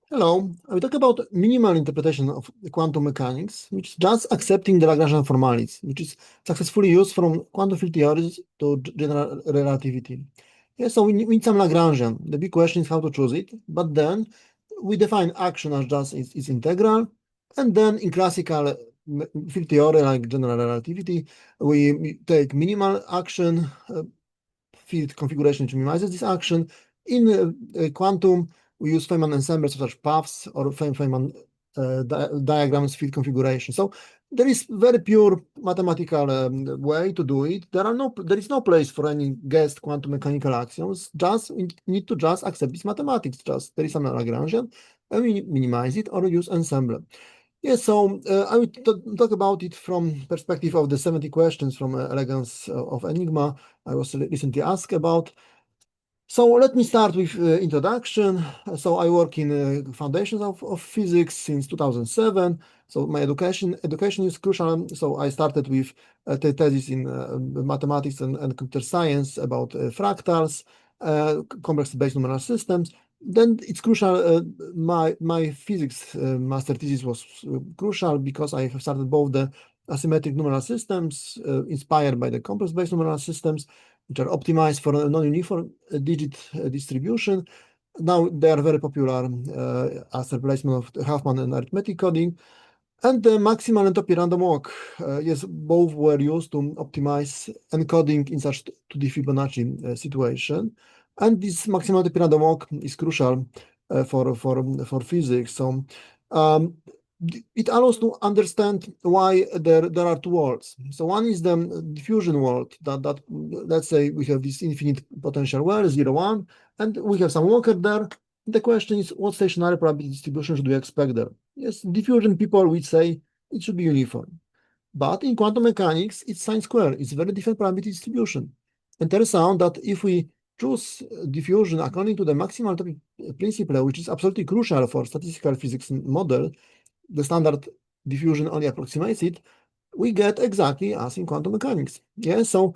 Hello, I will talk about minimal interpretation of quantum mechanics, which is just accepting the Lagrangian formalities, which is successfully used from quantum field theories to general relativity. Yeah, so we need some Lagrangian. The big question is how to choose it, but then we define action as just its integral, and then in classical field theory like general relativity, we take minimal action field configuration which minimizes this action. In quantum, we use Feynman ensembles such as paths or Feynman diagrams field configuration. So there is very pure mathematical way to do it. There is no place for any guessed quantum mechanical axioms. Just we need to just accept this mathematics. Just there is some Lagrangian, and we minimize it or use ensemble. Yes, so I will talk about it from perspective of the 70 questions from Elegance of Enigma I was recently asked about. So let me start with introduction. So I work in foundations of physics since 2007. So my education is crucial. So I started with a thesis in mathematics and computer science about fractals, complex-based numeral systems. Then it's crucial. My physics master thesis was crucial because I have started both the asymmetric numeral systems inspired by the complex-based numeral systems, which are optimized for a non-uniform digit distribution. Now they are very popular as a replacement of Huffman and arithmetic coding. And the maximal entropy random walk, yes, both were used to optimize encoding in such 2D Fibonacci situation. And this maximal entropy random walk is crucial for physics. So it allows to understand why there are two worlds. So one is the diffusion world that let's say we have this infinite potential world, 0, 1, and we have some walker there. The question is, what stationary probability distribution should we expect there? Yes, diffusion people would say it should be uniform. But in quantum mechanics, it's sign square. It's a very different probability distribution. And turns out that if we choose diffusion according to the maximal entropy principle, which is absolutely crucial for statistical physics model, the standard diffusion only approximates it, we get exactly as in quantum mechanics. Yeah, so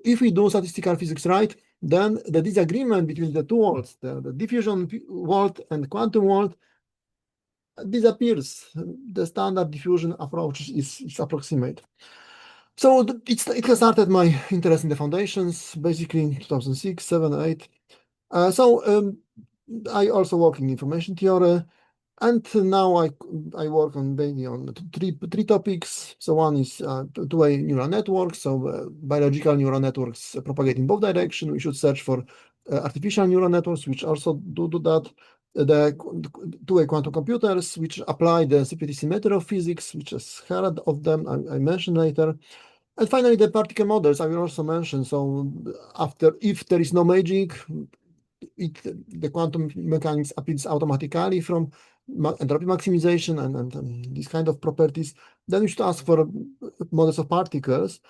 if we do statistical physics right, then the disagreement between the two worlds, the diffusion world and quantum world, disappears. The standard diffusion approach is approximate. So it has started my interest in the foundations, basically in 2006, 7, 8. I also work in information theory. And now I work on mainly on three topics. So one is two-way neural networks. So biological neural networks propagate in both directions. We should search for artificial neural networks, which also do that. The two-way quantum computers, which apply the CPT symmetry of physics, which is heard of them, I mentioned later. And finally, the particle models I will also mention. So if there is no magic, the quantum mechanics appears automatically from entropy maximization and these kind of properties, then we should ask for models of particles.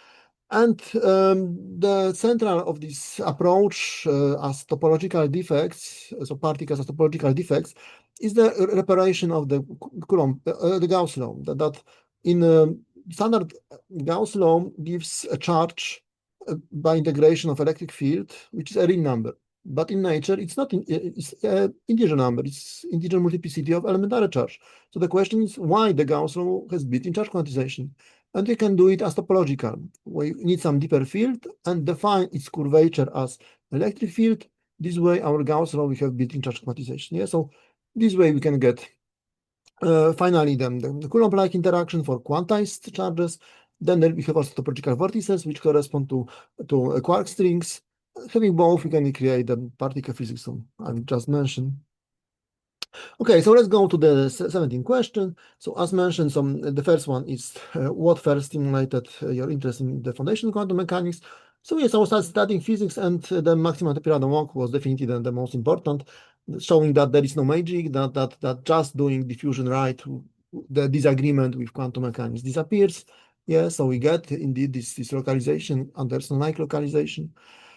And the central of this approach as topological defects, so particles as topological defects, is the reparation of the Coulomb, the Gauss law. That in standard Gauss law gives a charge by integration of electric field, which is a real number. But in nature, it's not it's an integer number. It's integer multiplicity of elementary charge. So the question is why the Gauss law has built-in charge quantization. And we can do it as topological. We need some deeper field and define its curvature as electric field. This way, our Gauss law, we have built-in charge quantization. Yeah, so this way we can get finally the Coulomb-like interaction for quantized charges. Then we have also topological vortices, which correspond to quark strings. Having both, we can create the particle physics I just mentioned. Okay, so let's go to the 17th question. So as mentioned, the first one is what first stimulated your interest in the foundation of quantum mechanics? So yes, I was studying physics, and the maximal entropy random walk was definitely the most important, showing that there is no magic, that just doing diffusion right, the disagreement with quantum mechanics disappears. Yeah, so we get indeed this localization, Anderson-like localization.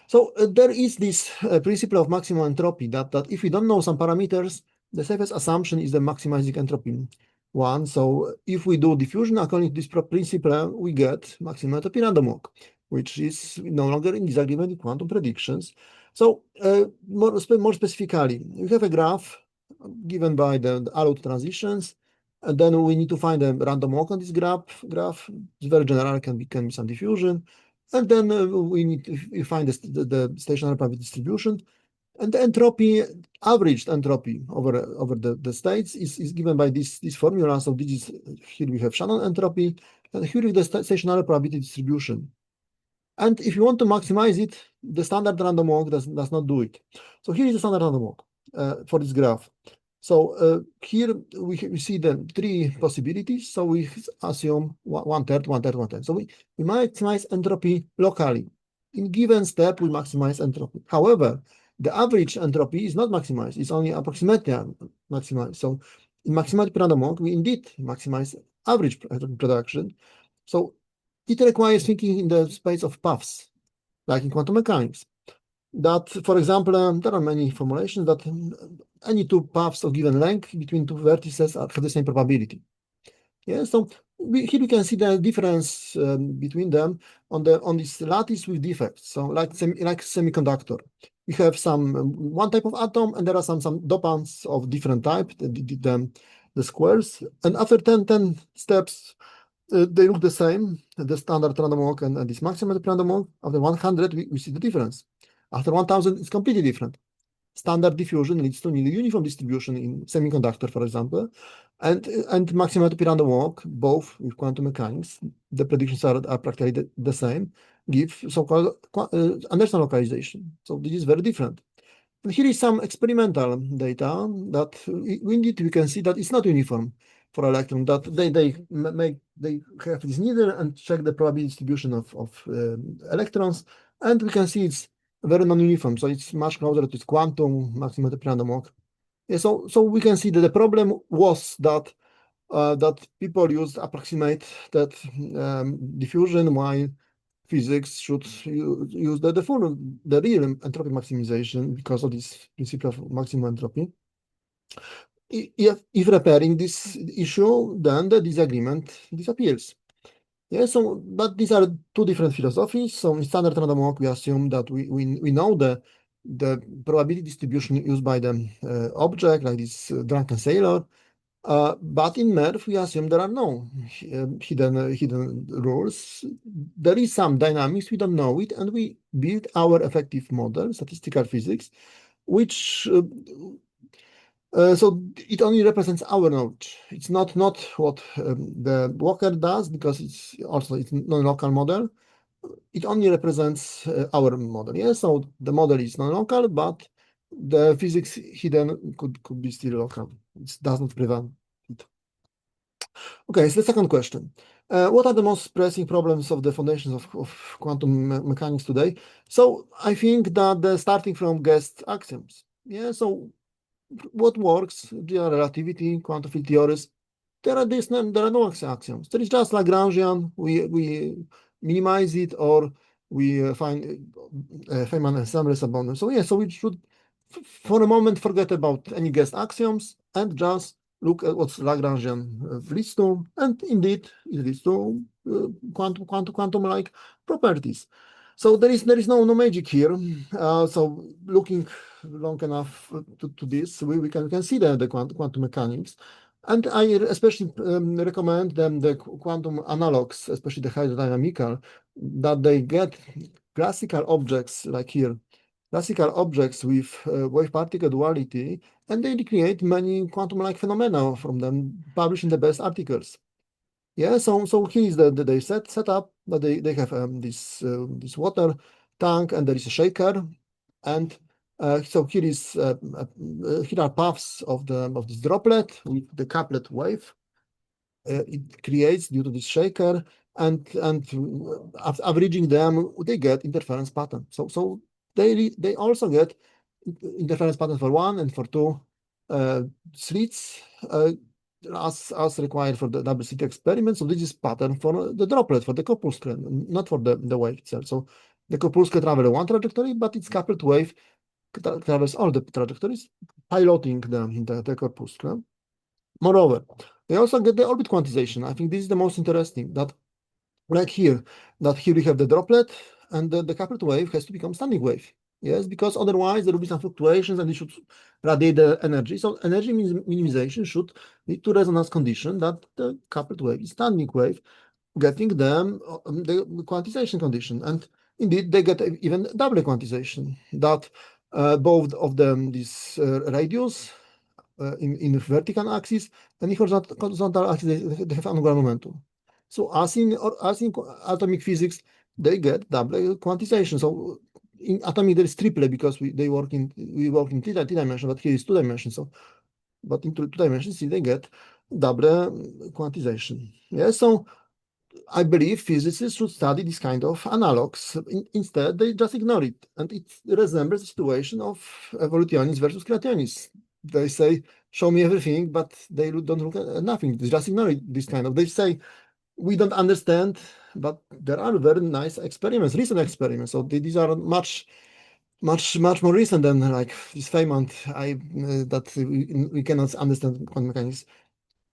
So there is this principle of maximum entropy that if we don't know some parameters, the safest assumption is the maximizing entropy one. So if we do diffusion according to this principle, we get maximum entropy random walk, which is no longer in disagreement with quantum predictions. So more specifically, we have a graph given by the allowed transitions. And then we need to find a random walk on this graph. It's very general, can be some diffusion. And then we need to find the stationary probability distribution. And the entropy, averaged entropy over the states is given by this formula. So this is, here we have Shannon entropy, and here is the stationary probability distribution. And if you want to maximize it, the standard random walk does not do it. So here is the standard random walk for this graph. So here we see the three possibilities. So we assume one third. So we maximize entropy locally. In given step, we maximize entropy. However, the average entropy is not maximized. It's only approximately maximized. So in maximality random walk, we indeed maximize average production. So it requires thinking in the space of paths, like in quantum mechanics. That, for example, there are many formulations that any two paths of given length between two vertices have the same probability. Yeah, so here we can see the difference between them on this lattice with defects. So like semiconductor, we have some one type of atom, and there are some dopants of different type, the squares. And after 10 steps, they look the same, the standard random walk and this maximum random walk. After 100, we see the difference. After 1000, it's completely different. Standard diffusion leads to nearly uniform distribution in semiconductor, for example, and maximum random walk, both with quantum mechanics, the predictions are practically the same, give so-called Anderson localization. So this is very different. And here is some experimental data that we can see that it's not uniform for electron, that they have this needle and check the probability distribution of electrons, and we can see it's very non-uniform, so it's much closer to this quantum maximum random walk. Yeah, so we can see that the problem was that that people used approximate that diffusion, while physics should use the real entropy maximization because of this principle of maximum entropy. If repairing this issue, then the disagreement disappears. Yeah, so but these are two different philosophies. So in standard random walk, we assume that we know the probability distribution used by the object, like this drunken sailor. But in MERV, we assume there are no hidden rules. There is some dynamics, we don't know it, and we build our effective model, statistical physics, which so it only represents our knowledge. It's not what the Walker does, because it's non-local model. It only represents our model. Yeah, so the model is non-local, but the physics hidden could be still local. It does not prevent it. Okay, so the second question. What are the most pressing problems of the foundations of quantum mechanics today? So I think that starting from guessed axioms. Yeah, so what works, general relativity, quantum field theories, there are no axioms. There is just Lagrangian, we minimize it, or we find Feynman ensembles about them. So yeah, so we should for a moment forget about any guessed axioms and just look at what Lagrangian leads to, and indeed it leads to quantum-like properties. So there is no magic here. So looking long enough to this, we can see the quantum mechanics. And I especially recommend them the quantum analogs, especially the hydrodynamical, that they get classical objects like here, classical objects with wave-particle duality, and they create many quantum-like phenomena from them, published in the best articles. Yeah, so here is the setup that they have this water tank, and there is a shaker, and so here are paths of this droplet with the couplet wave it creates due to this shaker, and after averaging them, they get interference pattern. So they also get interference pattern for 1 and for 2 slits as required for the double slit experiment. So this is pattern for the droplet, for the corpuscle, not for the wave itself. So the corpuscle travels one trajectory, but its coupled wave travels all the trajectories, piloting the corpuscle. Moreover, they also get the orbit quantization. I think this is the most interesting, that like here we have the droplet, and the coupled wave has to become standing wave. Yes, because otherwise there will be some fluctuations and it should radiate the energy. So energy minimization should lead to resonance condition that the coupled wave is standing wave, getting them the quantization condition. And indeed, they get even double quantization that both of them, this radius in vertical axis and in horizontal axis, they have angular momentum. So as in atomic physics, they get double quantization. So in atomic there is triple because we work in three dimensions, but here is two dimensions. So but in two dimensions, they get double quantization. Yeah, so I believe physicists should study this kind of analogs. Instead, they just ignore it. And it resembles the situation of evolutionists versus creationists. They say, show me everything, but they don't look at nothing. They just ignore it, this kind of. They say, we don't understand, but there are very nice experiments, recent experiments. So these are much more recent than like this Feynman that we cannot understand quantum mechanics.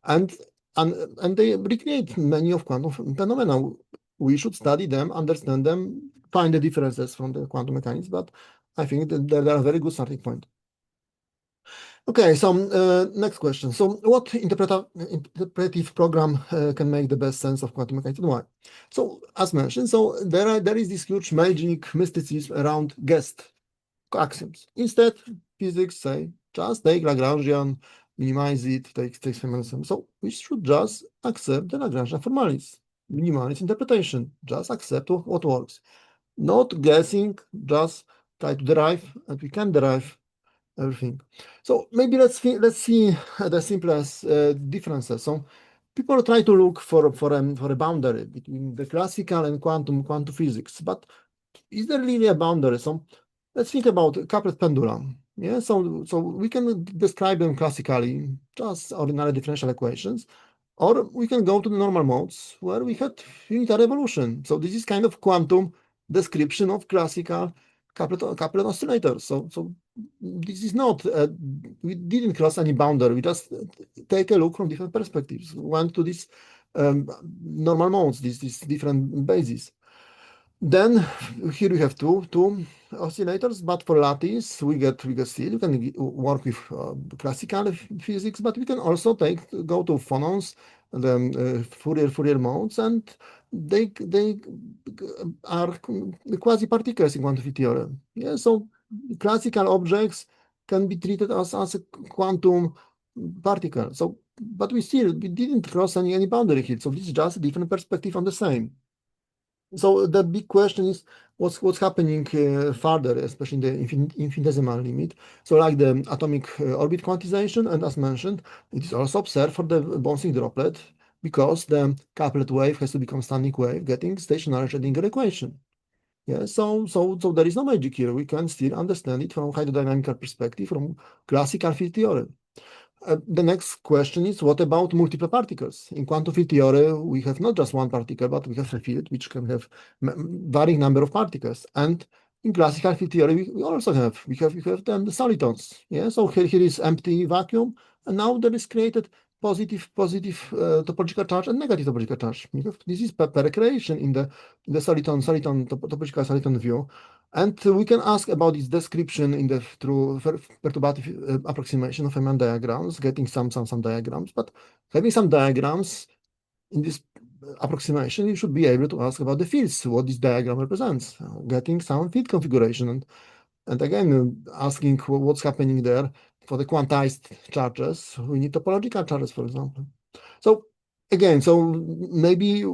And and they recreate many of quantum phenomena. We should study them, understand them, find the differences from the quantum mechanics, but I think that they are a very good starting point. Okay, so next question. So what interpretive program can make the best sense of quantum mechanics and why? So as mentioned, so there is this huge magic mysticism around guessed axioms. Instead, physics say just take Lagrangian, minimize it, take formalism. So we should just accept the Lagrangian formalism, minimize interpretation, just accept what works. Not guessing, just try to derive, and we can derive everything. So maybe let's see the simplest differences. So people try to look for a boundary between the classical and quantum physics, but is there really a boundary? So let's think about a couplet pendulum. Yeah, so we can describe them classically, just ordinary differential equations, or we can go to the normal modes where we had unitary evolution. So this is kind of quantum description of classical couplet oscillators. So this is not we didn't cross any boundary. We just take a look from different perspectives. Went to these normal modes, these different bases. Then here we have two oscillators, but for lattice we get still you can work with classical physics, but we can also go to phonons, the Fourier modes, and they are quasi-particles in quantum field theory. Yeah, so classical objects can be treated as a quantum particle. So, but we didn't cross any boundary here. So this is just a different perspective on the same. So the big question is what's happening further, especially in the infinitesimal limit. So like the atomic orbit quantization, and as mentioned, it is also observed for the bouncing droplet because the couplet wave has to become standing wave, getting stationary Schrödinger equation. Yeah, so there is no magic here. We can still understand it from hydrodynamical perspective, from classical field theory. The next question is, what about multiple particles? In quantum field theory, we have not just one particle, but we have a field which can have varying number of particles. And in classical field theory, we also have the solitons. Yeah, so here is empty vacuum, and now there is created positive topological charge and negative topological charge. This is per creation in the topological soliton view. And we can ask about this description through perturbative approximation of Feynman diagrams, getting some diagrams, but having some diagrams in this approximation, you should be able to ask about the fields, what this diagram represents, getting some field configuration, and again, asking what's happening there for the quantized charges. We need topological charges, for example. So again, maybe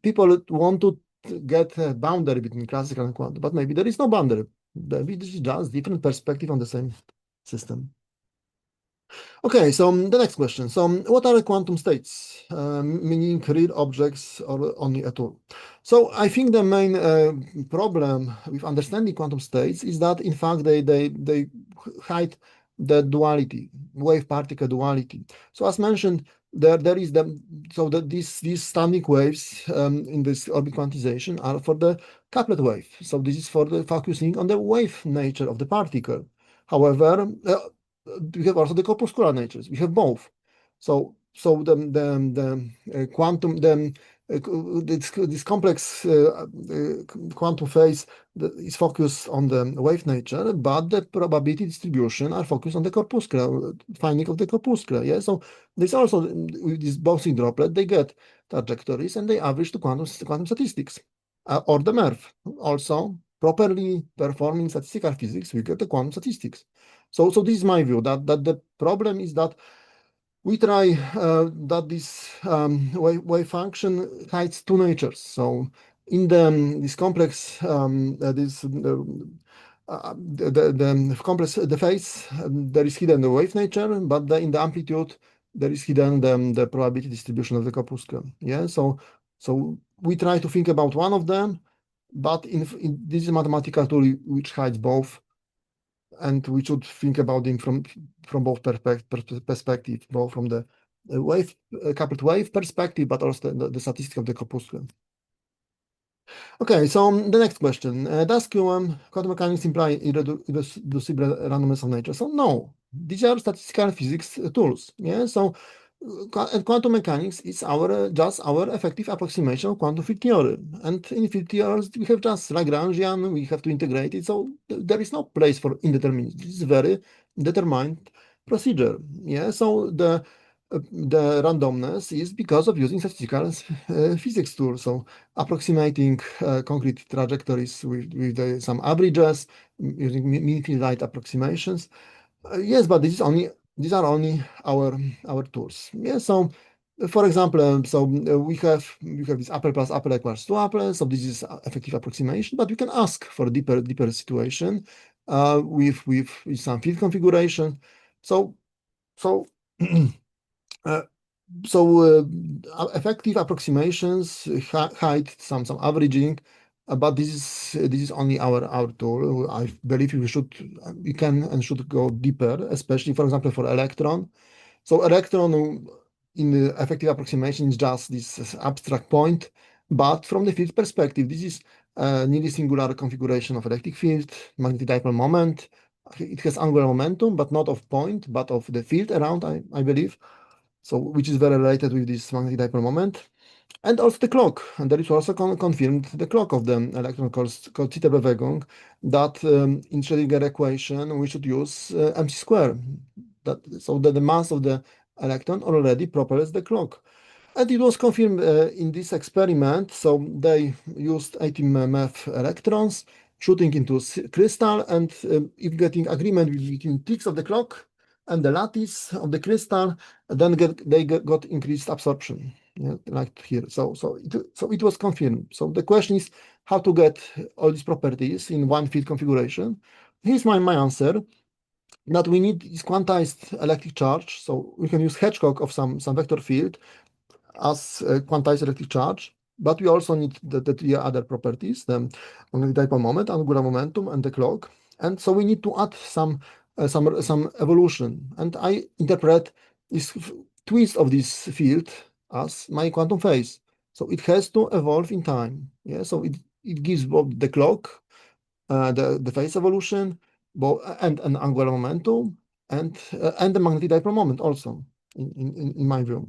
people want to get a boundary between classical and quantum, but maybe there is no boundary. Maybe this is just different perspective on the same system. Okay, so the next question. So what are the quantum states? Meaning real objects or only a tool? So I think the main problem with understanding quantum states is that in fact they hide the duality, wave-particle duality. So as mentioned, there is these standing waves in this orbit quantization are for the couplet wave. So this is for the focusing on the wave nature of the particle. However, we have also the corpuscular natures. We have both. So the quantum this complex quantum phase is focused on the wave nature, but the probability distribution are focused on the corpuscular, finding of the corpuscular. Yeah, so this also with this bouncing droplet, they get trajectories and they average to quantum statistics or the MERV. Also, properly performing statistical physics, we get the quantum statistics. So this is my view that the problem is that we try that this wave function hides two natures. So in this complex, the complex the phase, there is hidden the wave nature, but in the amplitude there is hidden the probability distribution of the corpuscle. Yeah, so we try to think about one of them, but in this is a mathematical tool which hides both, and we should think about them from both perspective, both from the wave coupled wave perspective, but also the statistics of the corpuscle. Okay, so the next question. Does quantum mechanics imply irreducible randomness of nature? So no, these are statistical physics tools. Yeah, so and quantum mechanics is just our effective approximation of quantum field theory. And in field theories, we have just Lagrangian, we have to integrate it. So there is no place for indeterminism. This is a very determined procedure. Yeah, so the randomness is because of using statistical physics tools. So approximating concrete trajectories with some averages, using minute approximations. Yes, but these are only our tools. Yeah, so for example, we have this apple plus apple equals two apples. So this is effective approximation, but we can ask for deeper situation with some field configuration. So so uh, effective approximations hide some averaging, but this is only our tool. I believe we can and should go deeper, especially for example for electron. So electron in the effective approximation is just this abstract point, but from the field perspective, this is a nearly singular configuration of electric field, magnetic dipole moment. It has angular momentum, but not of point, but of the field around, I believe. So which is very related with this magnetic dipole moment. And also the clock, and there is also confirmed the clock of the electron called Zitterbewegung, that in Schrödinger equation we should use mc square. So that the mass of the electron already propels the clock. And it was confirmed in this experiment. So they used 18 MeV electrons shooting into crystal, and if getting agreement between ticks of the clock and the lattice of the crystal, then they got increased absorption, yeah, like here. So it was confirmed. So the question is how to get all these properties in one field configuration. Here's my answer. That we need is quantized electric charge. So we can use Hedgecock of some vector field as quantized electric charge, but we also need the three other properties, the magnetic dipole moment, angular momentum, and the clock. And so we need to add some evolution. And I interpret this twist of this field as my quantum phase. So it has to evolve in time. Yeah, so it gives both the clock, the phase evolution, both and an angular momentum, and the magnetic dipole moment also, in my view.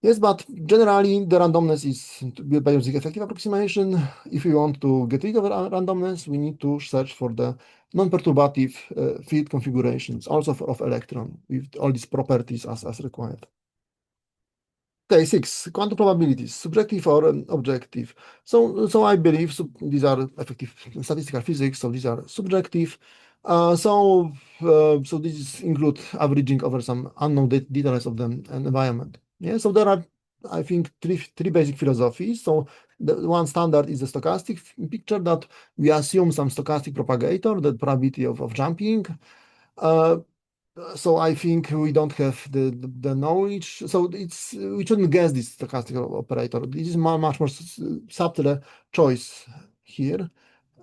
Yes, but generally the randomness is by using effective approximation. If we want to get rid of randomness, we need to search for the non-perturbative field configurations, also of electron, with all these properties as required. Okay, 6, quantum probabilities, subjective or objective. So I believe these are effective statistical physics, so these are subjective. So these include averaging over some unknown details of the environment. Yeah, so there are, I think, three basic philosophies. So the one standard is the stochastic picture, that we assume some stochastic propagator, the probability of jumping. So I think we don't have the knowledge. So we shouldn't guess this stochastic operator. This is much more subtle choice here.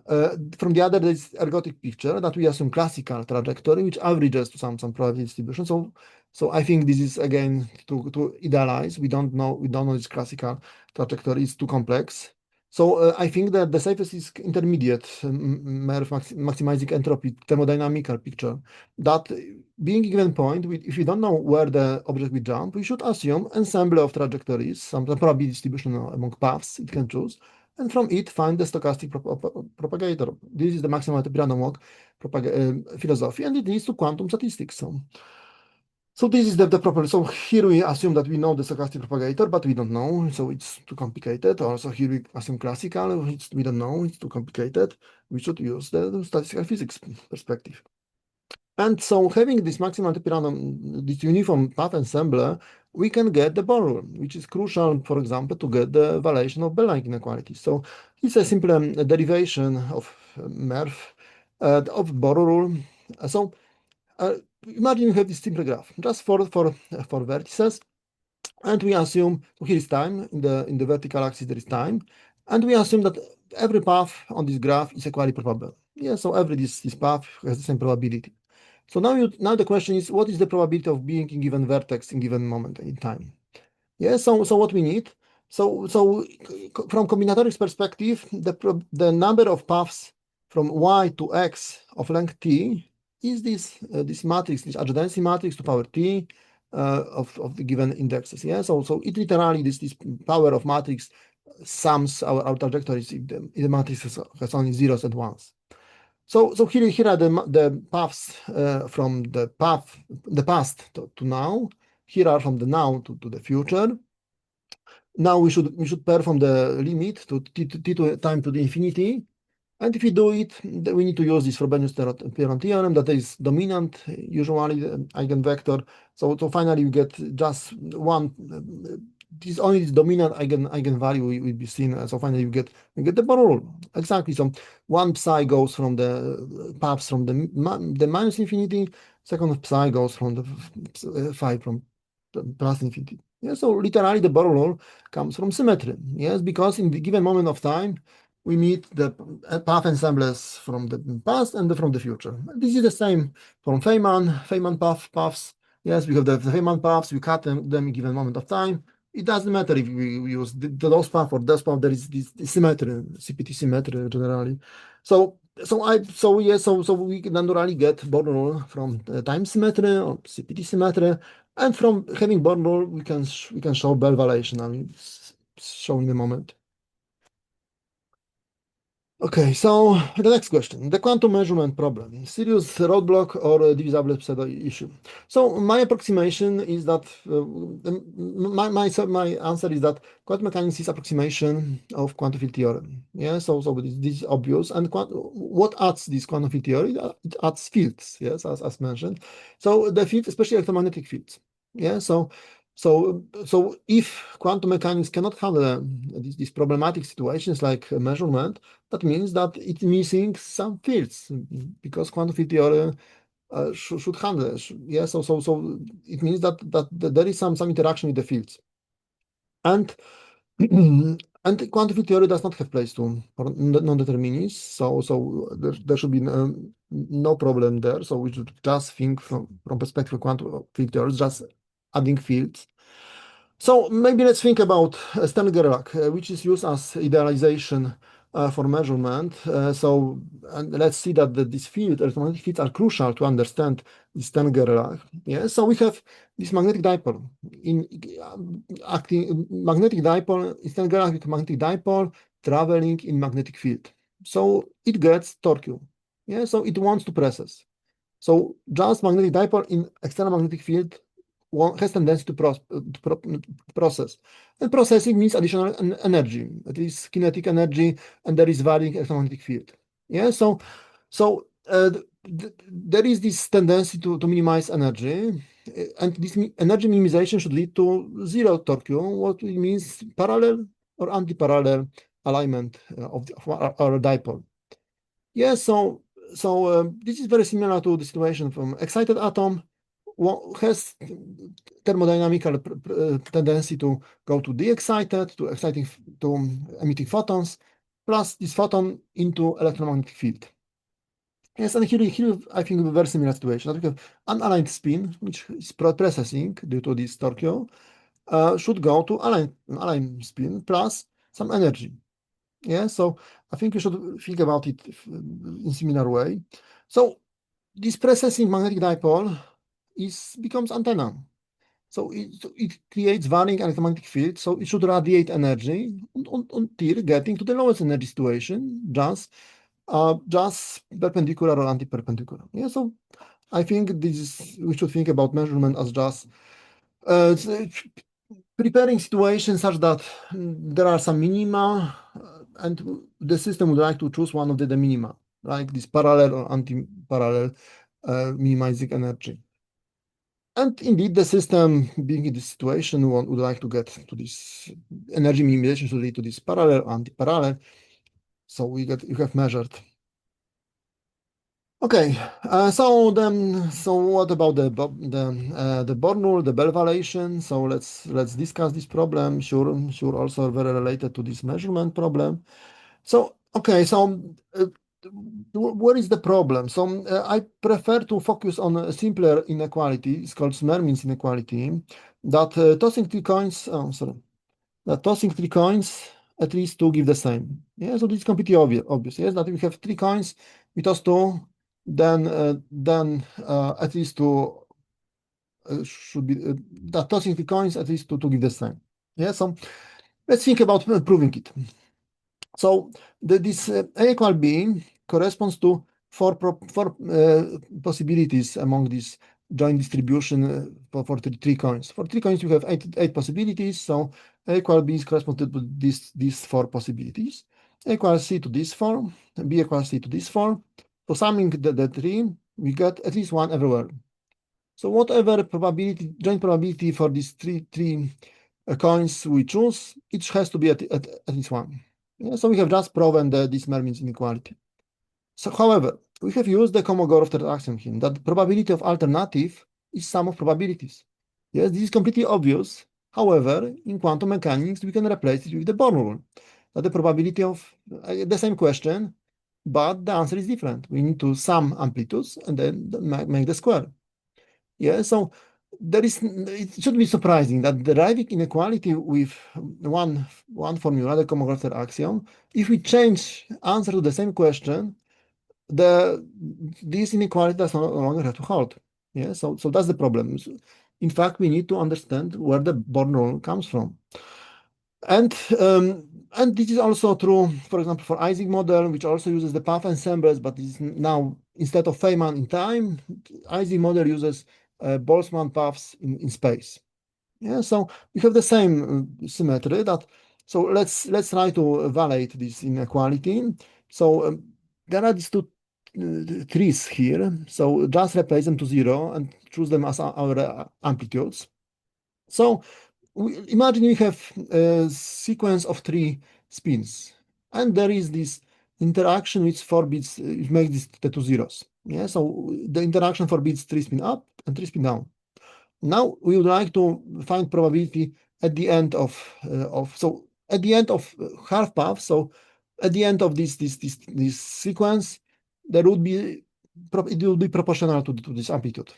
From the other, there's ergodic picture that we assume classical trajectory, which averages to some probability distribution. So I think this is again to idealize. We don't know this classical trajectory is too complex. I think that the safest is intermediate MERV maximizing entropy thermodynamical picture. That being a given point, if we don't know where the object will jump, we should assume ensemble of trajectories, some probability distribution among paths it can choose, and from it find the stochastic propagator. This is the maximal random walk philosophy, and it leads to quantum statistics. So this is the proper. So here we assume that we know the stochastic propagator, but we don't know, so it's too complicated. Also here we assume classical, we don't know, it's too complicated. We should use the statistical physics perspective. And so having this maximal random, this uniform path ensemble, we can get the Born rule, which is crucial, for example, to get the valuation of Bell-like inequalities. So it's a simple derivation of MERV of Born rule. Imagine you have this simple graph just for vertices, and we assume, so here is time in the vertical axis there is time, and we assume that every path on this graph is equally probable. Yeah, so every this path has the same probability. So now the question is, what is the probability of being in given vertex in given moment in time? Yeah, so what we need, from combinatorics perspective, the number of paths from y to x of length t is this matrix, this adjacency matrix to power t of the given indexes. Yeah, so it literally this power of matrix sums our trajectories if the matrix has only zeros and ones. So here are the paths from the past to now. Here are from the now to the future. Now we should perform the limit to t to time to the infinity. And if we do it, then we need to use this Frobenius-Perron theorem that is dominant, usually the eigenvector. So finally we get just one, this only this dominant eigenvalue will be seen. So finally we get the Born rule. Exactly. So one psi goes from the paths from the minus infinity, second psi goes from the phi from the plus infinity. Yeah, so literally the Born rule comes from symmetry. Yes, because in the given moment of time, we meet the path ensembles from the past and from the future. This is the same from Feynman paths. Yes, we have the Feynman paths, we cut them in given moment of time. It doesn't matter if we use those path or those path, there is this symmetry, CPT symmetry generally. So we can naturally get Born rule from time symmetry or CPT symmetry, and from having Born rule, we can show Bell violation. I mean, show in a moment. Okay, so the next question, the quantum measurement problem, serious roadblock or a divisible pseudo issue. So my approximation is that, my answer is that quantum mechanics is approximation of quantum field theory. Yeah, so this is obvious. And what adds this quantum field theory? It adds fields, yes, as mentioned. So the fields, especially electromagnetic fields. Yeah, so if quantum mechanics cannot handle these problematic situations like measurement, that means that it's missing some fields because quantum field theory should handle. Yeah, so it means that there is some interaction with the fields, and and quantum field theory does not have place for non-determinists. So there should be no problem there. So we should just think from perspective of quantum field theory, just adding fields. So maybe let's think about Stern-Gerlach, which is used as idealization for measurement. And let's see that these fields, electromagnetic fields, are crucial to understand this Stern-Gerlach. Yeah, so we have this magnetic dipole in acting magnetic dipole, Stern-Gerlach magnetic dipole traveling in magnetic field. So it gets torque. Yeah, so it wants to process. So just magnetic dipole in external magnetic field has tendency to process. And processing means additional energy. It is kinetic energy, and there is varying electromagnetic field. Yeah, there is this tendency to minimize energy, and this energy minimization should lead to zero torque, what it means parallel or anti-parallel alignment of our dipole. Yeah, this is very similar to the situation from excited atom, has thermodynamical tendency to go to de-excited, to emitting photons, plus this photon into electromagnetic field. Yes, and here I think a very similar situation. We have unaligned spin, which is processing due to this torque, should go to aligned spin plus some energy. Yeah, so I think you should think about it in similar way. So this precessing magnetic dipole becomes antenna. So it creates varying electromagnetic field, so it should radiate energy until getting to the lowest energy situation, just perpendicular or anti-perpendicular. Yeah, so I think we should think about measurement as just preparing situations such that there are some minima, and the system would like to choose one of the minima, like this parallel or anti-parallel minimizing energy. And indeed, the system being in this situation would like to get to this energy minimization should lead to this parallel, anti-parallel. So you have measured. Okay, so what about the Born rule, the Bell violation? So let's discuss this problem. Sure, also very related to this measurement problem. So okay, so where is the problem? So I prefer to focus on a simpler inequality. It's called Mermin's inequality. That tossing three coins. Oh, sorry. That tossing three coins at least two give the same. Yeah, so this is completely obvious. Yes, that we have three coins, we toss two, then at least two should be that tossing three coins at least two give the same. Yeah, so let's think about proving it. So this A equal B corresponds to four possibilities among this joint distribution for three coins. For three coins, you have eight possibilities. So A equal B is corresponds to these four possibilities. A equals C to this four, B equals C to this four. So summing the three, we get at least one everywhere. So whatever joint probability for these three coins we choose, each has to be at least one. Yeah, so we have just proven this Mermin's inequality. So, however, we have used the Kolmogorov third axiom here that the probability of alternative is sum of probabilities. Yes, this is completely obvious. However, in quantum mechanics, we can replace it with the Born rule. That the probability of the same question, but the answer is different. We need to sum amplitudes and then make the square. Yeah, so it should be surprising that deriving inequality with one formula, the Kolmogorov axiom, if we change answer to the same question, this inequality does no longer have to hold. Yeah, so that's the problem. In fact, we need to understand where the Born rule comes from. And this is also true, for example, for Ising model, which also uses the path ensembles, but is now instead of Feynman in time, Ising model uses Boltzmann paths in space. Yeah, so we have the same symmetry that. So let's try to evaluate this inequality. So there are these two trees here. So just replace them to zero and choose them as our amplitudes. So imagine we have a sequence of three spins, and there is this interaction which forbids, which makes this the two zeros. Yeah, so the interaction forbids three spin up and three spin down. Now we would like to find probability at the end of so at the end of half path. So at the end of this sequence, there would be it will be proportional to this amplitude.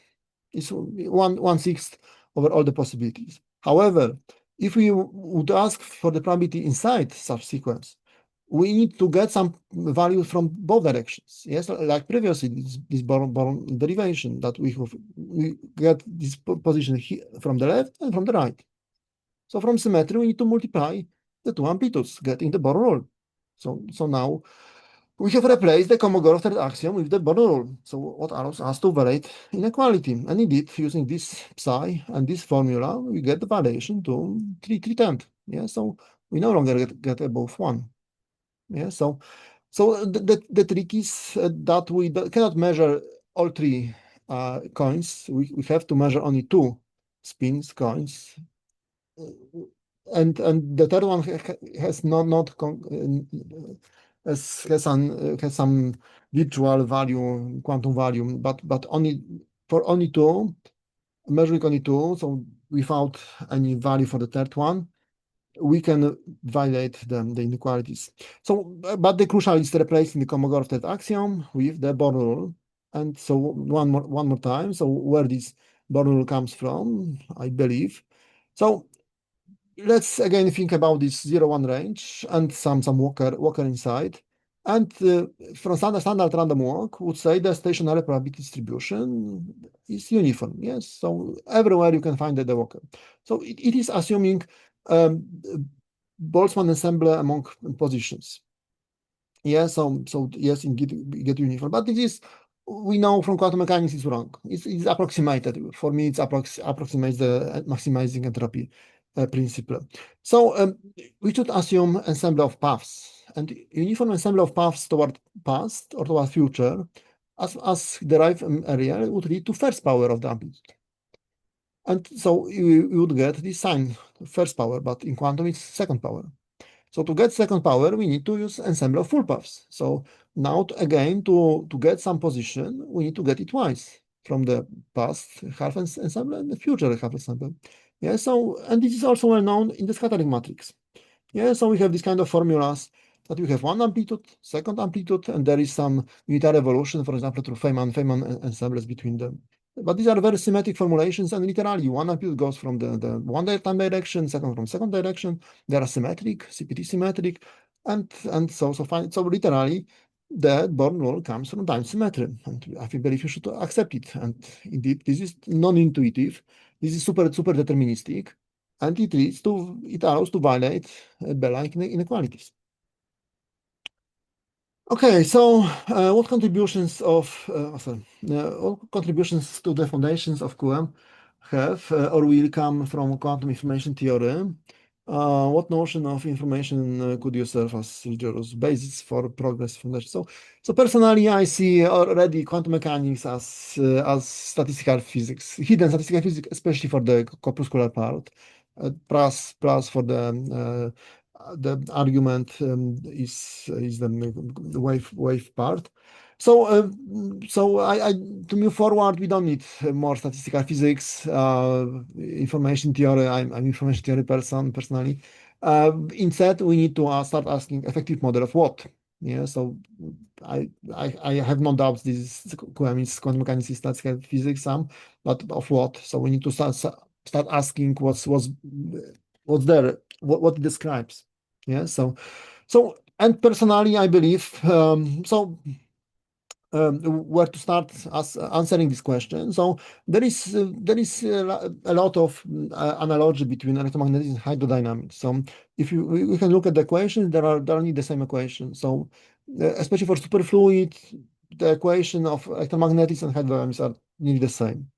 It's one sixth over all the possibilities. However, if we would ask for the probability inside such sequence, we need to get some value from both directions. Yes, like previously, this Born derivation that we get this position here from the left and from the right. So from symmetry, we need to multiply the two amplitudes, getting the Born rule. So now we have replaced the Kolmogorov third axiom with the Born rule. So what allows us to evaluate inequality. And indeed, using this psi and this formula, we get the variation to 3/10. Yeah, so we no longer get above 1. Yeah, so the trick is that we cannot measure all three coins. We have to measure only two spins coins, and the third one has has some virtual value, quantum value, but only for only two, measuring only two, so without any value for the third one, we can violate the inequalities. So, but the crucial is replacing the Kolmogorov third axiom with the Born rule. And so one more time. So where this Born rule comes from, I believe. So let's again think about this 0-1 range and some Walker inside. And from standard random walk would say the stationary probability distribution is uniform. Yes, so everywhere you can find the Walker. So it is assuming um, Boltzmann ensemble among positions. Yes, so yes, indeed, we get uniform. But this is, we know from quantum mechanics is wrong. It's approximated. For me, it approximates the maximizing entropy principle. So we should assume ensemble of paths, and uniform ensemble of paths toward past or toward future, as derived area, would lead to first power of the amplitude. And so you would get this sign, first power, but in quantum it's second power. So to get second power, we need to use ensemble of full paths. So now again, to get some position, we need to get it twice from the past half ensemble and the future half ensemble. Yeah, so, and this is also well known in the scattering matrix. Yeah, so we have this kind of formulas that we have one amplitude, second amplitude, and there is some unitary evolution, for example, through Feynman ensembles between them. But these are very symmetric formulations, and literally one amplitude goes from the one time direction, second from second direction. They are symmetric, CPT symmetric, and so literally the Born rule comes from time symmetry, and I believe you should accept it. And indeed, this is non-intuitive. This is super deterministic, and it allows to violate Bell inequalities. Okay, so what contributions to the foundations of QM have or will come from quantum information theory? What notion of information could you serve as rigorous basis for progress foundation? So personally, I see already quantum mechanics as statistical physics, hidden statistical physics, especially for the corpuscular part, plus for the argument is the wave part. So I to move forward, we don't need more statistical physics, information theory. I'm information theory person personally. Instead, we need to start asking effective model of what. Yeah, so I have no doubts this is quantum mechanics is statistical physics some, but of what? So we need to start asking what's there, what it describes. Yeah, so and personally, I believe where to start as answering this question. So there is a lot of analogy between electromagnetism and hydrodynamics. So if we can look at the equations, there are only the same equations. So especially for superfluid, the equation of electromagnetism and hydrodynamics are nearly the same.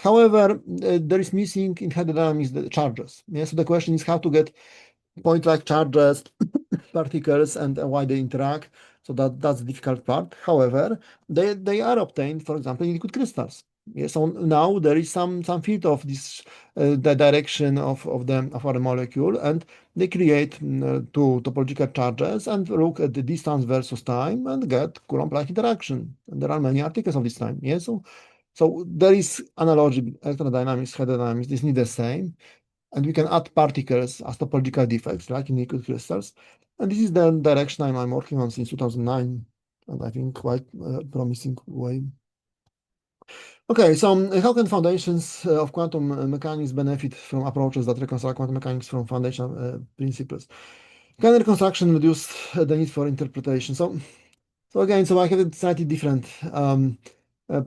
However, there is missing in hydrodynamics the charges. Yeah, so the question is how to get point-like charges, particles, and why they interact. So that's the difficult part. However, they are obtained, for example, in liquid crystals. Yes, so now there is some field of this the direction of our molecule, and they create two topological charges and look at the distance versus time and get Coulomb-like interaction. And there are many articles of this time. Yes, so there is analogy, electrodynamics, hydrodynamics. This need the same, and we can add particles as topological defects, like in liquid crystals. And this is the direction I'm working on since 2009, and I think quite promising way. Okay, so how can foundations of quantum mechanics benefit from approaches that reconcile quantum mechanics from foundation principles? Can reconstruction reduce the need for interpretation? So again, I have a slightly different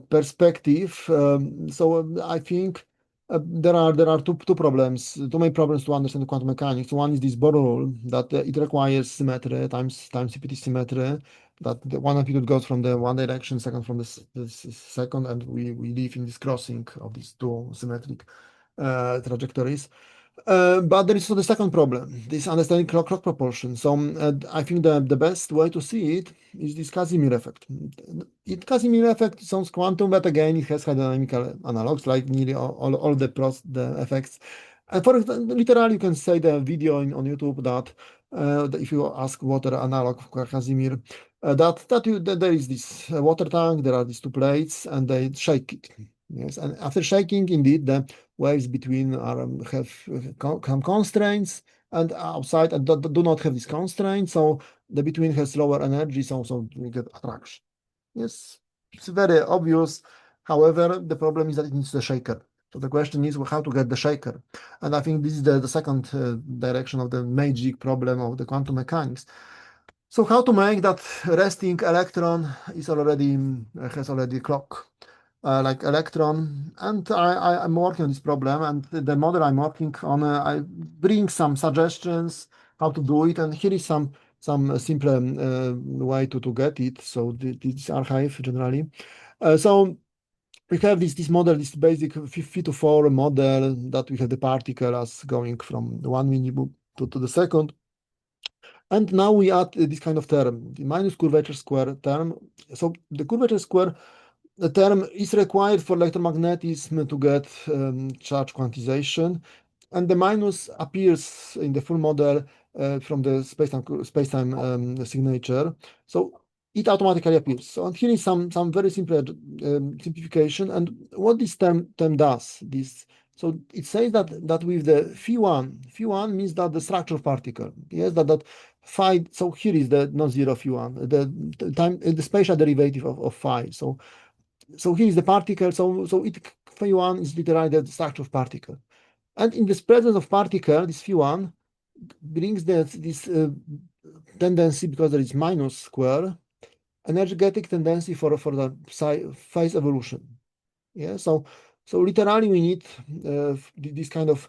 perspective. I think there are two problems, two main problems to understand quantum mechanics. One is this Born rule that it requires symmetry times CPT symmetry. That the one amplitude goes from the one direction, second from the second, and we live in this crossing of these two symmetric trajectories. But there is also the second problem, this understanding clock proportion. So I think the best way to see it is this Casimir effect. Casimir effect sounds quantum, but again, it has hydrodynamical analogs, like nearly all the effects. And for example, literally, you can say the video on YouTube that if you ask water analog of Casimir, that there is this water tank, there are these two plates, and they shake it. Yes, and after shaking, indeed, the waves between have constraints, and outside and do not have these constraints. So the between has lower energy, so we get attraction. Yes, it's very obvious. However, the problem is that it needs the shaker. So the question is how to get the shaker. And I think this is the second direction of the magic problem of the quantum mechanics. So how to make that resting electron is already has already clock like electron, and I'm working on this problem, and the model I'm working on, I bring some suggestions how to do it, and here is some simpler way to get it. So this archive generally. So we have this model, this basic 54 model that we have the particle as going from one minimum to the second. And now we add this kind of term, the minus curvature square term. So the curvature square the term is required for electromagnetism to get charge quantization, and the minus appears in the full model from the spacetime signature. So it automatically appears. So and here is some very simple simplification. And what this term does, this so it says that with the phi1 means that the structure of particle, yes, that phi. So here is the non-zero phi1, the time, the spatial derivative of phi. So here is the particle. So phi1 is literally the structure of particle. And in this presence of particle, this phi1 brings this tendency, because there is minus square, energetic tendency for the phase evolution. Yeah. So literally we need this kind of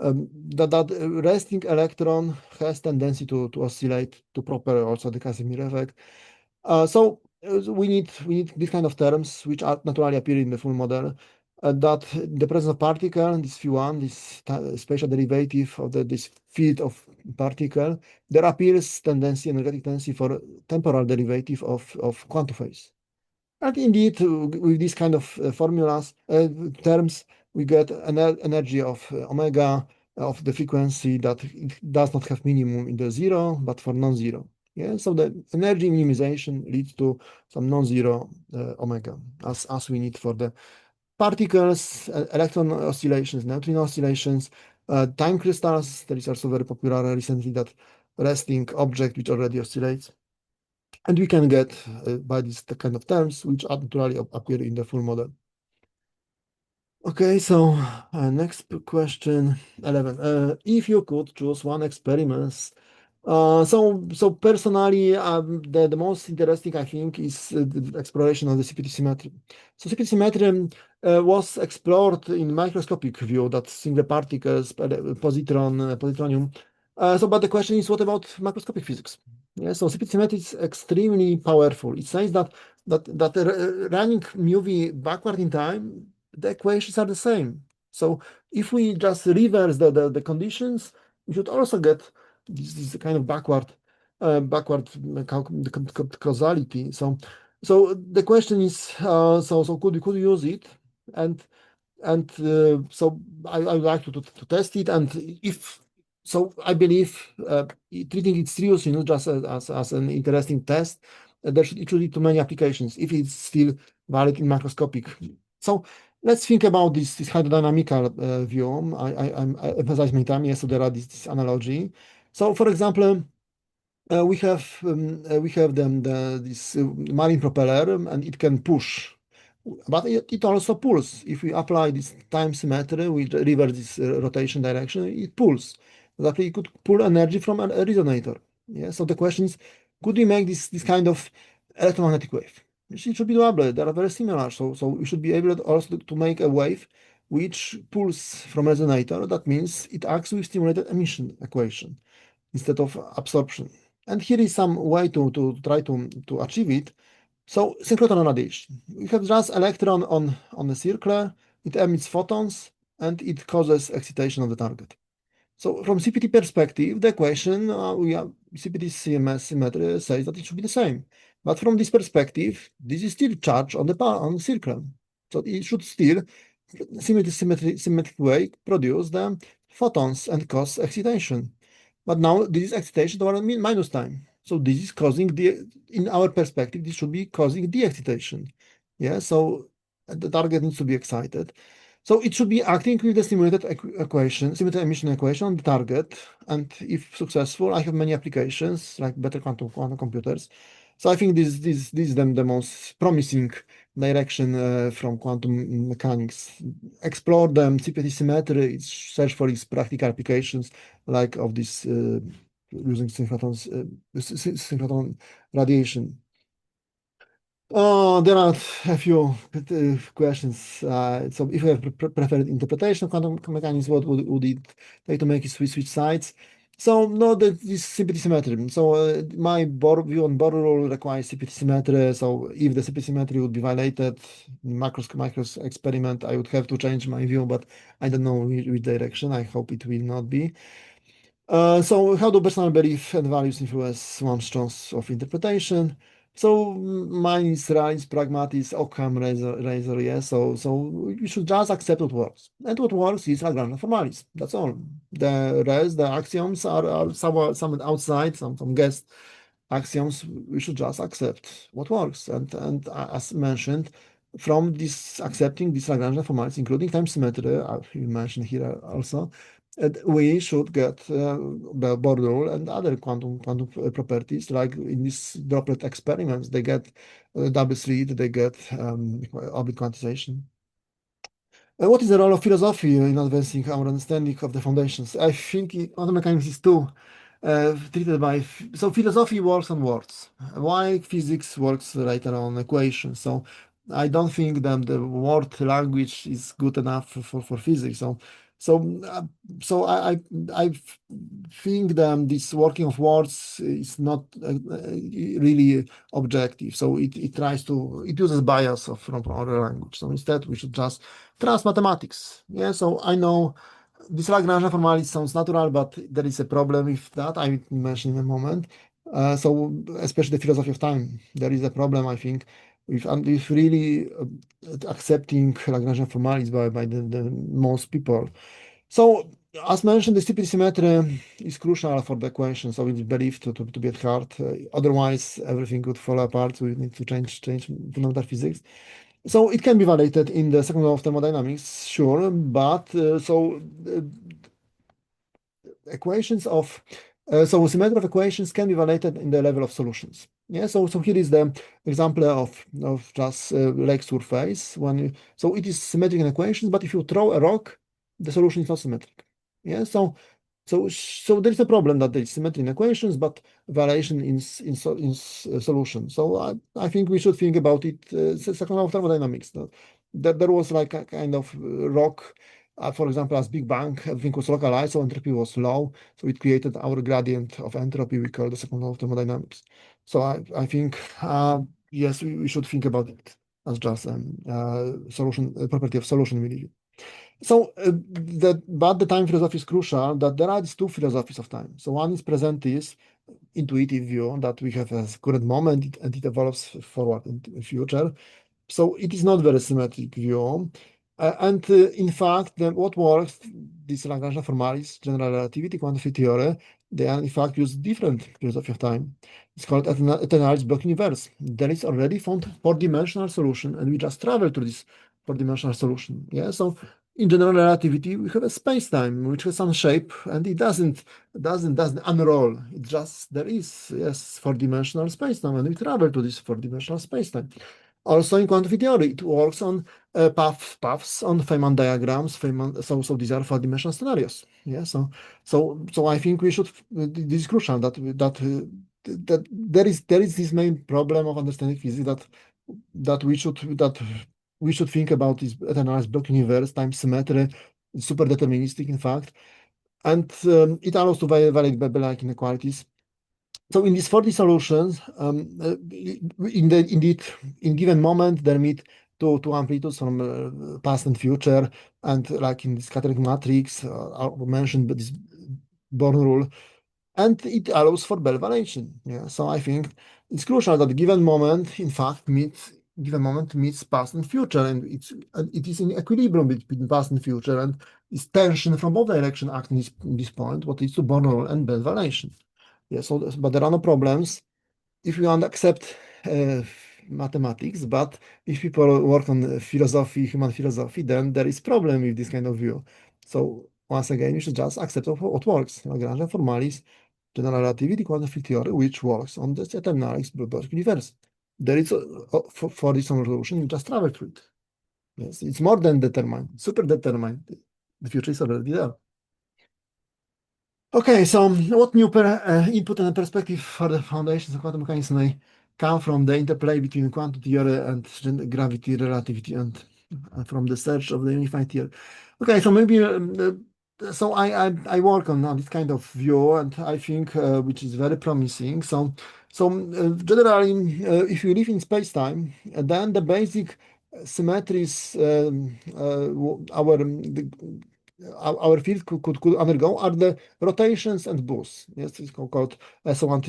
that resting electron has tendency to oscillate to proper also the Casimir effect. We need these kind of terms which are naturally appear in the full model. That the presence of particle, this phi1, this spatial derivative of this field of particle, there appears tendency, energetic tendency for temporal derivative of quantum phase. And indeed, with these kind of formulas, terms, we get an energy of omega of the frequency that it does not have minimum in the zero, but for non-zero. Yeah, so the energy minimization leads to some non-zero omega, as we need for the particles, electron oscillations, neutrino oscillations, time crystals. There is also very popular recently that resting object which already oscillates. And we can get by these kind of terms which naturally appear in the full model. Okay, so next question 11. If you could choose one experiment, so personally, the most interesting I think is the exploration of the CPT symmetry. So CPT symmetry was explored in microscopic view, that single particles, positronium. But the question is, what about macroscopic physics? Yeah, so CPT symmetry is extremely powerful. It says that running movie backward in time, the equations are the same. So if we just reverse the conditions, we should also get this kind of backward causality. So the question is, so could you use it? And so I would like to test it. And if so, I believe treating it seriously, not just as an interesting test, it should lead to many applications if it's still valid in macroscopic. So let's think about this hydrodynamical view. I emphasize many times, yes, so there are this analogy. So for example, we have this marine propeller, and it can push, but it also pulls. If we apply this time symmetry, we reverse this rotation direction, it pulls. Exactly, it could pull energy from a resonator. Yeah. So the question is, could we make this kind of electromagnetic wave? It should be doable. They are very similar. So we should be able also to make a wave which pulls from resonator. That means it acts with stimulated emission equation instead of absorption. And here is some way to try to achieve it. So synchrotron radiation. We have just electron on the circle, it emits photons, and it causes excitation of the target. So from CPT perspective, the equation CPT CMS symmetry says that it should be the same. But from this perspective, this is still charge on the circle. So it should still symmetric way produce the photons and cause excitation. But now this is excitation toward minus time. So this is causing in our perspective, this should be causing de-excitation. Yeah, so the target needs to be excited. So it should be acting with the simulated simulated emission equation on the target. And if successful, I have many applications like better quantum computers. So I think this is the most promising direction from quantum mechanics. Explore them, CPT symmetry, search for its practical applications, like of this using synchrotron radiation. Oh, there are a few questions. So if you have preferred interpretation of quantum mechanics, what would it take to make it switch sides? So no, this CPT symmetry. So my view on Bohr rule requires CPT symmetry. So if the CPT symmetry would be violated, macros experiment, I would have to change my view, but I don't know which direction. I hope it will not be. So how do personal belief and values influence one's chance of interpretation? So mine is realism, pragmatism, Occam, razor, yes. So you should just accept what works. And what works is Lagrangian formalism. That's all. The rest, the axioms are some outside, some guessed axioms. We should just accept what works. And as mentioned, from this accepting this Lagrangian formalism, including time symmetry, you mentioned here also, we should get the Bohr rule and other quantum properties, like in these droplet experiments, they get double slit, they get oblique quantization. What is the role of philosophy in advancing our understanding of the foundations? I think quantum mechanics is too treated by, so philosophy works on words, while physics works later on equations. So I don't think that the word language is good enough for physics. So, uh, so I think that this working of words is not really objective. So it uses bias from other language. So instead, we should just trust mathematics. Yeah. So I know this Lagrangian formality sounds natural, but there is a problem with that. I will mention in a moment. So especially the philosophy of time, there is a problem, I think, with really accepting Lagrangian formalities by the most people. So as mentioned, the CPT symmetry is crucial for the equation. So it's believed to be at heart. Otherwise, everything would fall apart. So we need to change fundamental physics. So it can be validated in the second law of thermodynamics, sure, but equations of so symmetry of equations can be validated in the level of solutions. Yeah, so here is the example of just lake surface. So it is symmetric in equations, but if you throw a rock, the solution is not symmetric. Yeah, so there is a problem that there is symmetry in equations, but variation in solution. So I think we should think about it. Second law of thermodynamics. That there was like a kind of rock, for example, as Big Bang, everything was localized, so entropy was low. So it created our gradient of entropy we call the second law of thermodynamics. So I think yes, we should think about it as just solution property of solution really. So, but the time philosophy is crucial, that there are these two philosophies of time. So one is present is intuitive view that we have a current moment and it evolves forward in the future. So it is not very symmetric view. In fact, what works, this Lagrangian formalis, general relativity, quantum field theory, they are in fact use different philosophy of time. It's called eternalism block universe. There is already found four-dimensional solution, and we just travel to this four-dimensional solution. Yeah, so in general relativity, we have a space-time which has some shape, and it doesn't unroll. It just there is yes four-dimensional space-time, and we travel to this four-dimensional space-time. Also in quantum field theory, it works on paths on Feynman diagrams. So these are four-dimensional scenarios. Yeah. So I think we should. This is crucial that there is this main problem of understanding physics that we should think about this eternalized block universe, time symmetry, super deterministic in fact, and it allows to validate Babel-like inequalities. So in these 40 solutions, indeed, in given moment, there meet two amplitudes from past and future, and like in the scattering matrix, I mentioned this Born rule, and it allows for Bell variation. Yeah, so I think it's crucial that given moment, in fact, meets past and future, and it is in equilibrium between past and future, and it's tension from both directions acting in this point, what leads to Born rule and Bell variation. Yeah, so but there are no problems if you want to accept mathematics, but if people work on philosophy, human philosophy, then there is problem with this kind of view. So once again, you should just accept what works. Lagrangian formalis, general relativity, quantum field theory, which works on the eternal block universe. there is for this solution, you just travel through it. Yes, it's more than determined, super determined. The future is already there. Okay, so what new input and perspective for the foundations of quantum mechanics may come from the interplay between quantum theory and gravity, relativity, and from the search of the unified theory. Okay, so maybe so I work on this kind of view, and I think which is very promising. So generally, if you live in space-time, then the basic symmetries our field could undergo are the rotations and boosts. Yes, it's called SO1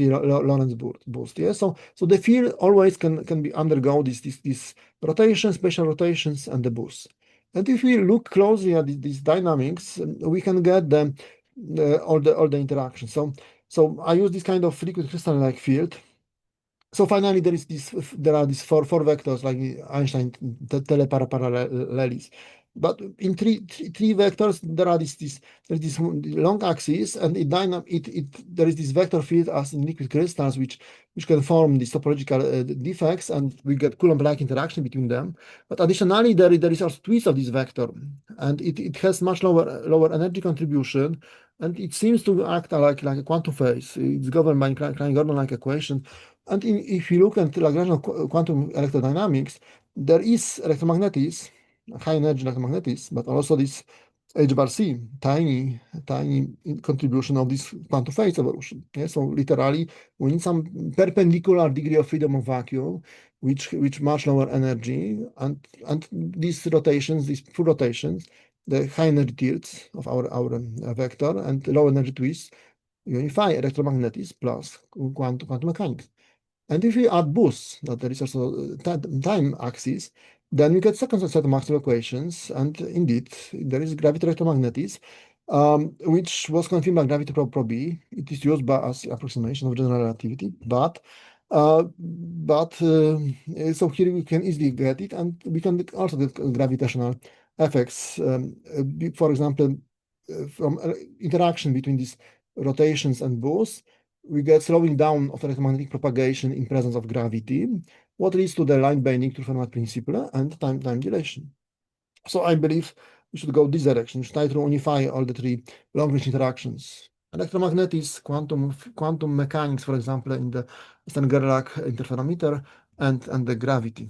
Lorentz boost. Yes, so the field always can be undergo these rotations, special rotations, and the boosts. And if we look closely at these dynamics, we can get all the interactions. So I use this kind of liquid crystal-like field. So finally, there are these four vectors like Einstein teleparallelis. But in three vectors, there is this long axis, and there is this vector field as in liquid crystals, which can form these topological defects, and we get Coulomb-like interaction between them. But additionally, there is also twist of this vector, and it has much lower energy contribution, and it seems to act like a quantum phase. It's governed by Klein-Gordon-like equation. And if you look at Lagrangian quantum electrodynamics, there is electromagnetism, high energy electromagnetism, but also this h bar c, tiny contribution of this quantum phase evolution. Yeah, so literally, we need some perpendicular degree of freedom of vacuum, which much lower energy, and these rotations, these full rotations, the high energy tilts of our vector and low energy twists unify electromagnetism plus quantum mechanics. And if we add boosts, that there is also time axis, then we get second set of Maxwell equations. And indeed, there is gravity electromagnetism, which was confirmed by gravity probe. It is used as approximation of general relativity, so here we can easily get it, and we can also get gravitational effects. For example, from interaction between these rotations and boosts, we get slowing down of electromagnetic propagation in presence of gravity, what leads to the line bending to Fermat principle and time dilation. So I believe we should go this direction, we should try to unify all the three long-range interactions. Electromagnetism, quantum mechanics, for example, in the Stern-Gerlach interferometer, and the gravity.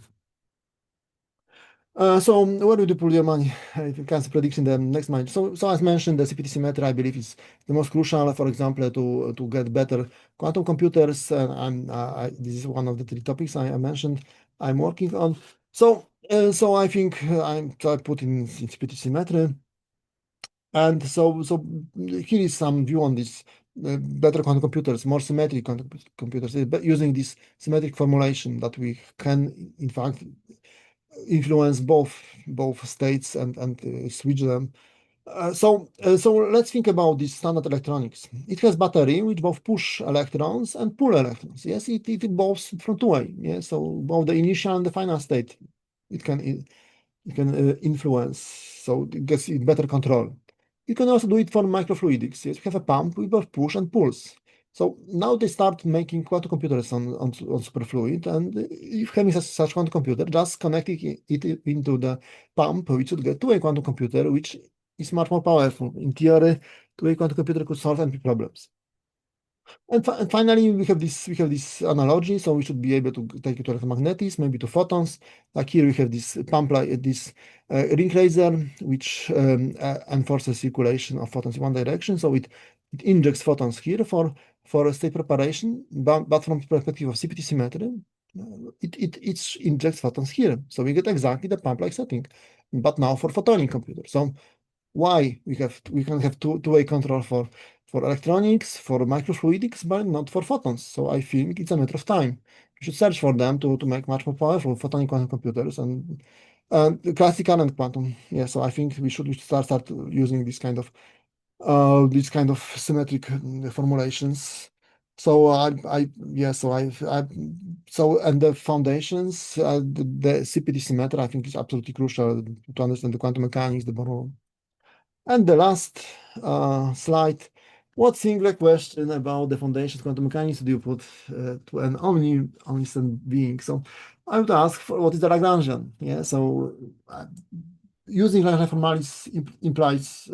So where would you put your money if it comes to prediction the next month? So as mentioned, the CPT symmetry, I believe, is the most crucial, for example, to get better quantum computers. This is one of the three topics I mentioned I'm working on. So I think I put in CPT symmetry. And so here is some view on this better quantum computers, more symmetric quantum computers, using this symmetric formulation that we can, in fact, influence both states and switch them. So let's think about this standard electronics. It has battery which both push electrons and pull electrons. Yes, it both from two-way. Yes, so both the initial and the final state it can influence. So it gets better control. You can also do it for microfluidics. Yes, we have a pump with both push and pulls. So now they start making quantum computers on superfluid, and if having such quantum computer, just connecting it into the pump, we should get two-way quantum computer, which is much more powerful. In theory, two-way quantum computer could solve NP problems. And finally, we have this analogy, so we should be able to take it to electromagnetism, maybe to photons. Like here, we have this pump, like this ring laser, which enforces circulation of photons in one direction. So it injects photons here for state preparation, but from the perspective of CPT symmetry, it injects photons here. So we get exactly the pump-like setting, but now for photonic computer. So why we can have two-way control for electronics, for microfluidics, but not for photons. So I think it's a matter of time. We should search for them to make much more powerful photonic quantum computers and classical and quantum. Yeah, so I think we should start using this kind of symmetric formulations. So and the foundations, the CPT symmetry, I think is absolutely crucial to understand the quantum mechanics, the Born. And the last slide, What single question about the foundations of quantum mechanics do you put to an omniscient being? So I would ask for what is the Lagrangian? Yeah, so using Lagrangian formalis implies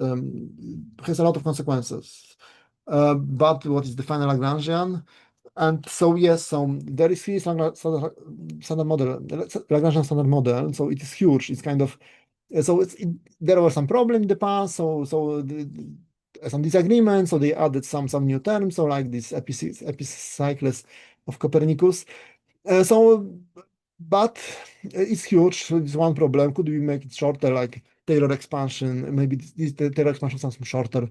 has a lot of consequences. But what is the final Lagrangian? And so yes, so there is here standard model, Lagrangian standard model. So it is huge. It's kind of there were some problems in the past. Some disagreements. So they added some new terms. So like this epicycles of Copernicus. But it's huge. So it's one problem. Could we make it shorter, like Taylor expansion? Maybe the Taylor expansion sounds shorter,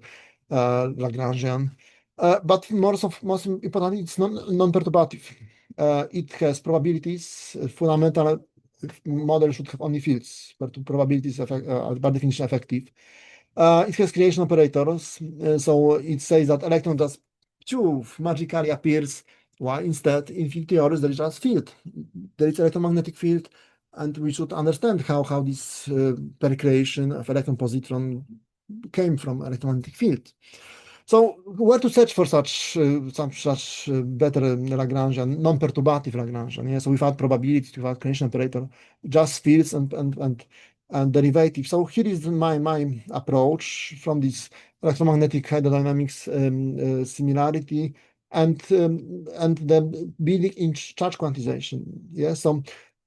Lagrangian. But most importantly, it's non-perturbative. It has probabilities. Fundamental model should have only fields, but probabilities are by definition effective. It has creation operators. So it says that electron just magically appears, while instead in field theories there is just field. There is electromagnetic field, and we should understand how this per-creation of electron positron came from electromagnetic field. So where to search for such better Lagrangian, non-perturbative Lagrangian? Yeah, so without probability, without creation operator, just fields and derivatives. So here is my approach from this electromagnetic hydrodynamics similarity and the building in charge quantization. Yeah, so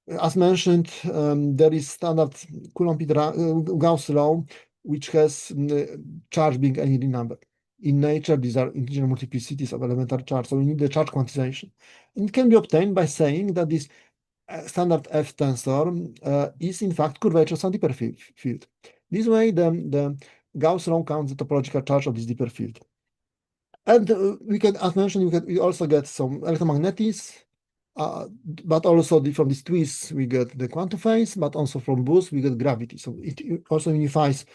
as mentioned, there is standard Coulomb-Gauss law, which has charge being any real number. In nature, these are integer multiplicities of elementary charge, so we need the charge quantization. And it can be obtained by saying that this standard F tensor is in fact curvature of some deeper field. This way, the Gauss law counts the topological charge of this deeper field. And we can, as mentioned, we also get some electromagnetics, but also from these twists we get the quantum phase, but also from boost we get gravity. So it also unifies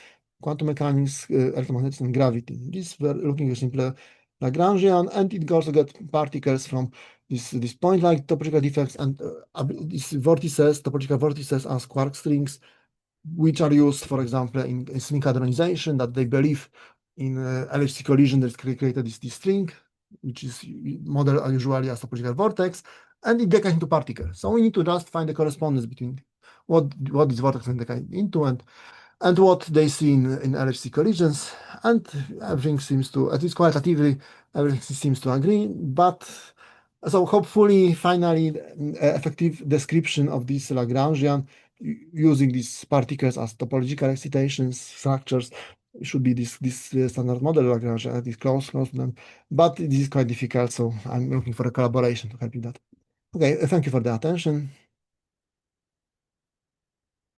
quantum mechanics, electromagnetics, and gravity. This we're looking at simpler Lagrangian, and it also get particles from this point-like topological defects and these vortices, topological vortices as quark strings, which are used, for example, in string hadronization, that they believe in LHC collision that created this string, which is modeled usually as topological vortex, and it decays into particles. So we need to just find the correspondence between what this vortex can decay into and what they see in LHC collisions, and everything seems to, at least qualitatively, everything seems to agree. But so hopefully, finally, effective description of this Lagrangian using these particles as topological excitations structures should be this standard model Lagrangian, this close to them. But this is quite difficult, so I'm looking for a collaboration to help with that. Okay, thank you for the attention.